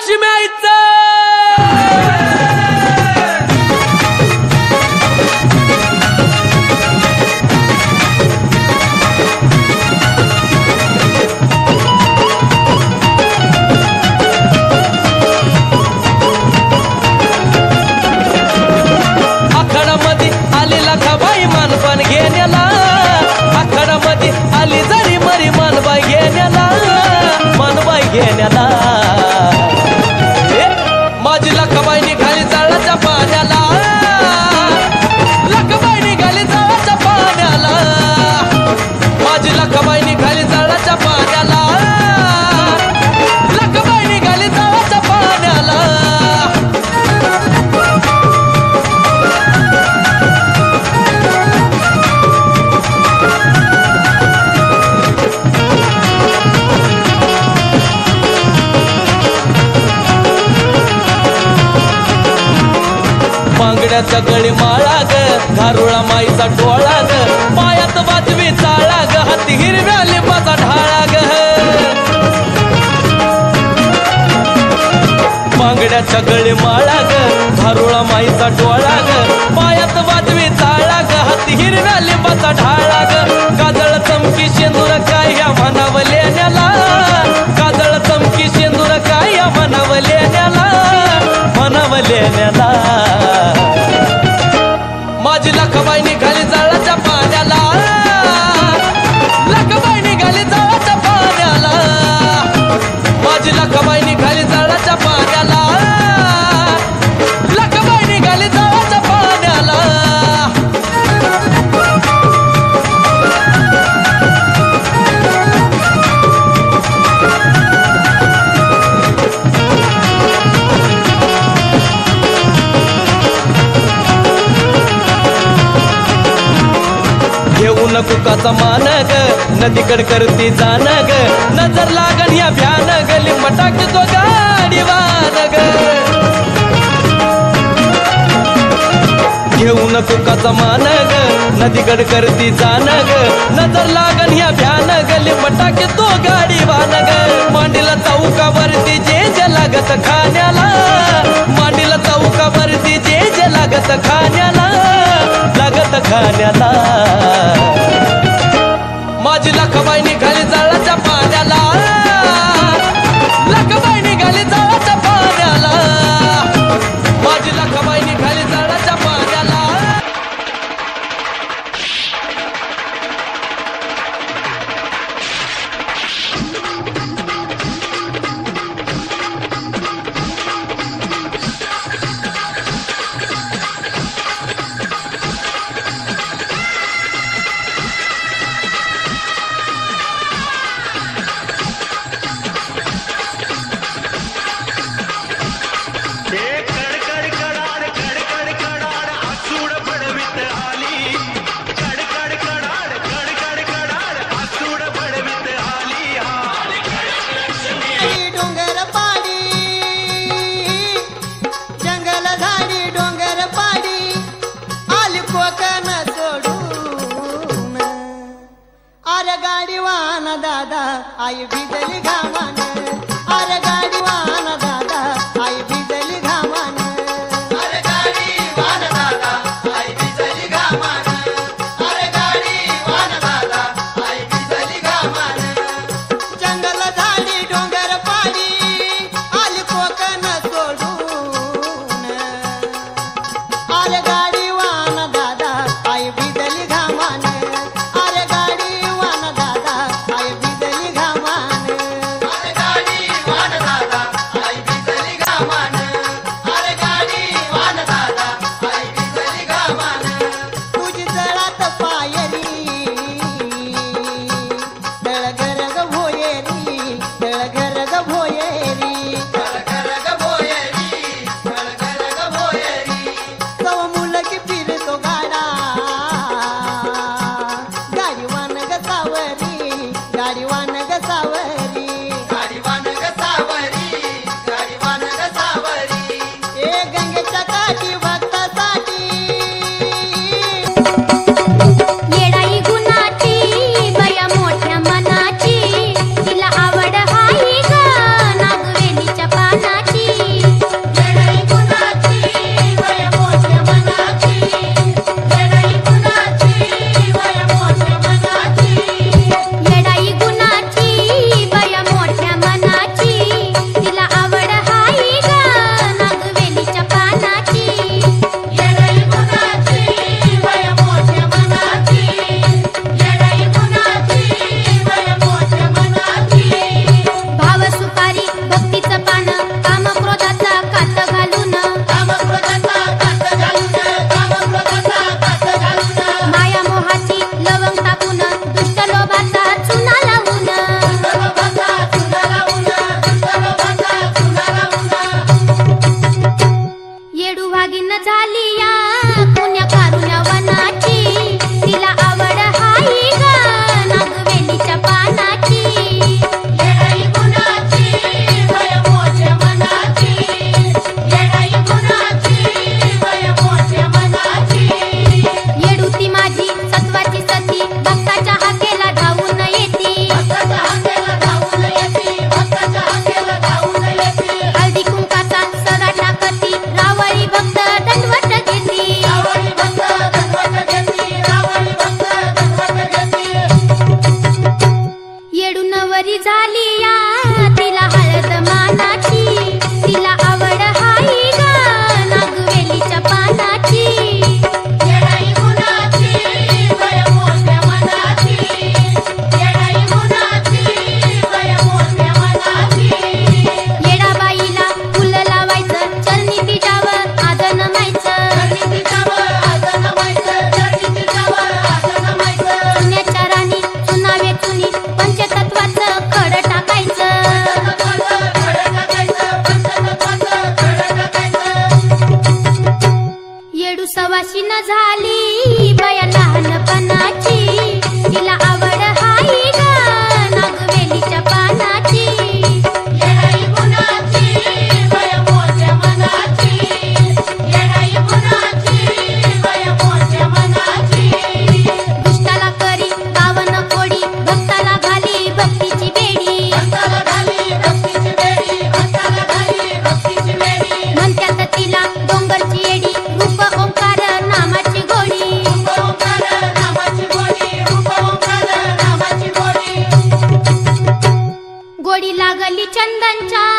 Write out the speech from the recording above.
महालक्ष्मी आईचं आखाडामध्ये आली लाखाबाई मानपान घेण्याला आखाडामध्ये आली जरी मरी मानबाई घेण्याला मानबाई घेण्याला माझी लखाबाई निघाली जाळाच्या पाण्याला लखाबाई निघाली जाळाच्या पाण्याला माझी लखाबाई निघाली जाळाच्या पाण्याला लखाबाई निघाली जाळाच्या पाण्याला बांगड्याचा गळी माळा ग घारुळा माईचा डोळा ग पायात वाजवी चाळा ग हाती हिरव्या लिंबाचा ढाळा ग बांगड्याचा गळी माळा ग घारुळा माईचा डोळा ग पायात वाजवी चाळा ग हाती हिरव्या लिंबाचा ढाळा ग काजळ चमकी शेंदूर काय या म्हणाव लेण्याला काजळ चमकी शेंदूर काय या म्हणाव लेण्याला म्हणाव लेण्याला माझी लखाबाई निघाली जाळाच्या पाण्याला लखाबाई निघाली जाळाच्या पाण्याला माझी लखाबाई निघाली जाळाच्या पाण्याला लखाबाई निघाली जाळाच्या पाण्याला घेऊ नको काचा मान ग नदीकड करती जाण ग नजर लागण या भ्यान ग लिंबटाक तो गाडी वान ग घेऊ नको काचा मान ग नदीकड करती जाण ग नजर लागण या भ्यान ग लिंबटाक तो गाडी वान ग मांडीला चौकावरती जे लागत खाण्याला मांडीला चौकावरती जे लागत खाण्याला लागत खाण्याला माझी लखाबाई निघाली जाळाच्या पाण्याला लखाबाई निघाली जाळाच्या पाण्याला माझी लखाबाई निघाली जाळाच्या पाण्याला आई भिजली घामान अरे गाडी वाहन दादा आई भिजली घामान अरे गाडी वाहन दादा आई भिजली घामान अरे गाडी वाहन दादा आई भिजली घामान जंगल झाडी डोंगर पाडी आली कोकण सोडून अरे गाडी वाहन दादा आई भिजली घामान अरे गाडी वाहन दादा आई भिजली घामान आईच्या